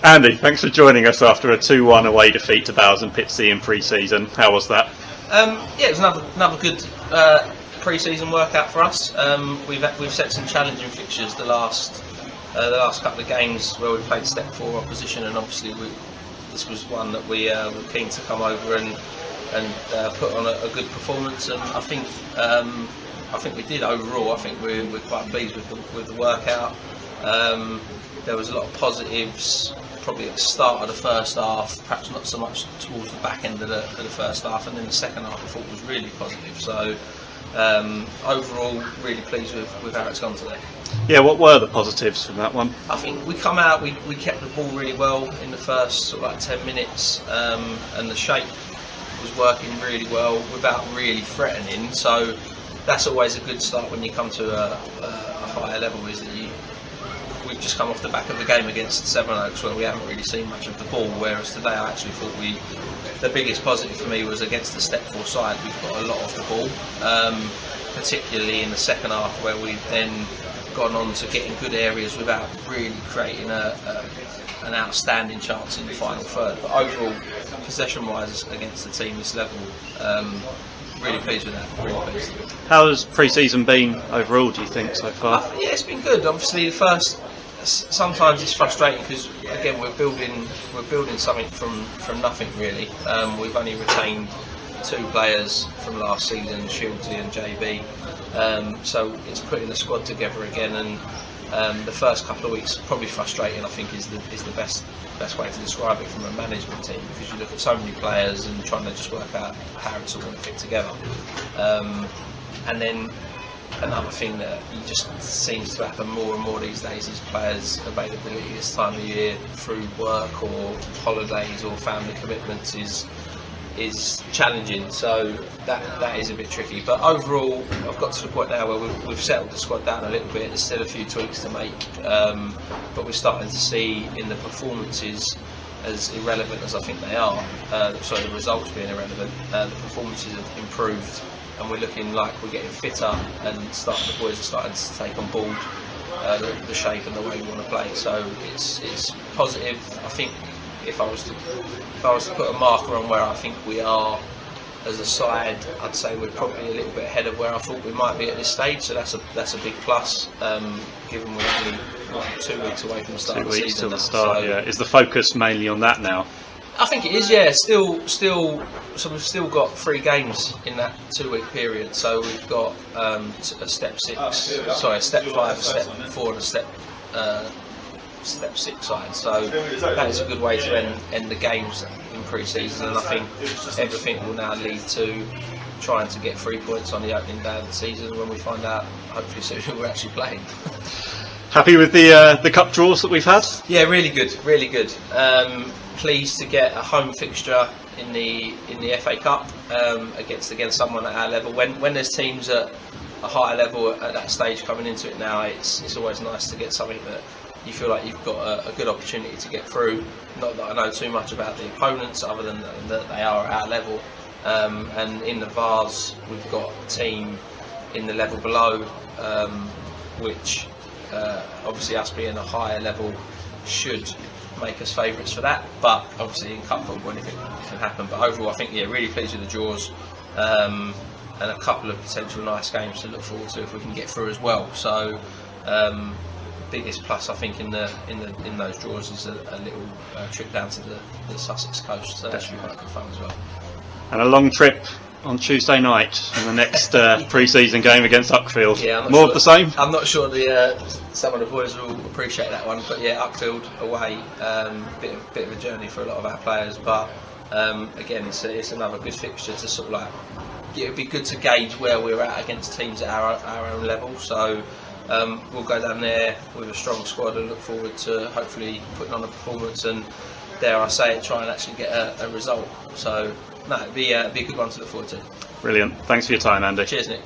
Andy, thanks for joining us after a 2-1 away defeat to Bowers Pitsea in pre-season. How was that? Yeah, it was another good pre-season workout for us. We've set some challenging fixtures the last couple of games where we played step 4 opposition, and obviously this was one that we were keen to come over and put on a good performance, and I think we did overall. I think we're quite pleased with the workout. There was a lot of positives probably at the start of the first half, perhaps not so much towards the back end of the first half, and then the second half I thought was really positive. So overall, really pleased with how it's gone today. Yeah, what were the positives from that one? I think we come out, we kept the ball really well in the first sort of like 10 minutes, and the shape was working really well without really threatening. So that's always a good start when you come to a higher level, is that we've just come off the back of the game against Sevenoaks where we haven't really seen much of the ball, whereas today I actually thought the biggest positive for me was against the step 4 side. We've got a lot of the ball, particularly in the second half, where we've then gone on to get in good areas without really creating an outstanding chance in the final third. But overall, possession-wise against the team this level, really pleased with that. Really pleased. How has pre-season been overall, do you think, so far? Yeah, it's been good. Obviously, the first. Sometimes it's frustrating because again we're building something from nothing really. We've only retained 2 players from last season, Shieldsy and JB. So it's putting the squad together again, and the first couple of weeks probably frustrating, I think, is the best way to describe it from a management team, because you look at so many players and trying to just work out how it's all going to fit together. And then another thing that just seems to happen more and more these days is players' availability this time of year through work or holidays or family commitments is challenging, so that is a bit tricky. But overall, I've got to the point now where we've settled the squad down a little bit. There's still a few tweaks to make, but we're starting to see in the performances, as irrelevant as I think they are, the results being irrelevant, the performances have improved, and we're looking like we're getting fitter, and the boys are starting to take on board the shape and the way we want to play. So it's positive. I think if I was to put a marker on where I think we are as a side, I'd say we're probably a little bit ahead of where I thought we might be at this stage. So that's a big plus, given we're only 2 weeks away from the start of the season. 2 weeks till the start. So, yeah, is the focus mainly on that now? I think it is. Yeah, still. So we've still got 3 games in that 2-week period. So we've got a step 5, a step 4, and a step 6 side. So that is a good way to end the games in pre-season, and I think everything will now lead to trying to get 3 points on the opening day of the season when we find out, hopefully soon, who we're actually playing. Happy with the cup draws that we've had? Yeah, really good. Pleased to get a home fixture in the FA Cup against someone at our level. When there's teams at a higher level at that stage coming into it now, it's always nice to get something that you feel like you've got a good opportunity to get through. Not that I know too much about the opponents, other than that they are at our level. And in the Vars, we've got a team in the level below, which obviously us being a higher level should make us favourites for that. But obviously in cup football anything can happen. But overall, I think really pleased with the draws, and a couple of potential nice games to look forward to if we can get through as well. So. Biggest plus I think in those draws is a little trip down to the Sussex coast, so that should be quite good fun as well. And a long trip on Tuesday night in the next pre-season game against Uckfield. Yeah, more of the same? I'm not sure some of the boys will appreciate that one, but yeah, Uckfield away, bit of a journey for a lot of our players, but again it's another good fixture to sort of like, it would be good to gauge where we're at against teams at our own level. So we'll go down there with a strong squad and look forward to hopefully putting on a performance and, dare I say it, try and actually get a result. So no, it'd be a good one to look forward to. Brilliant. Thanks for your time, Andy. Cheers, Nick.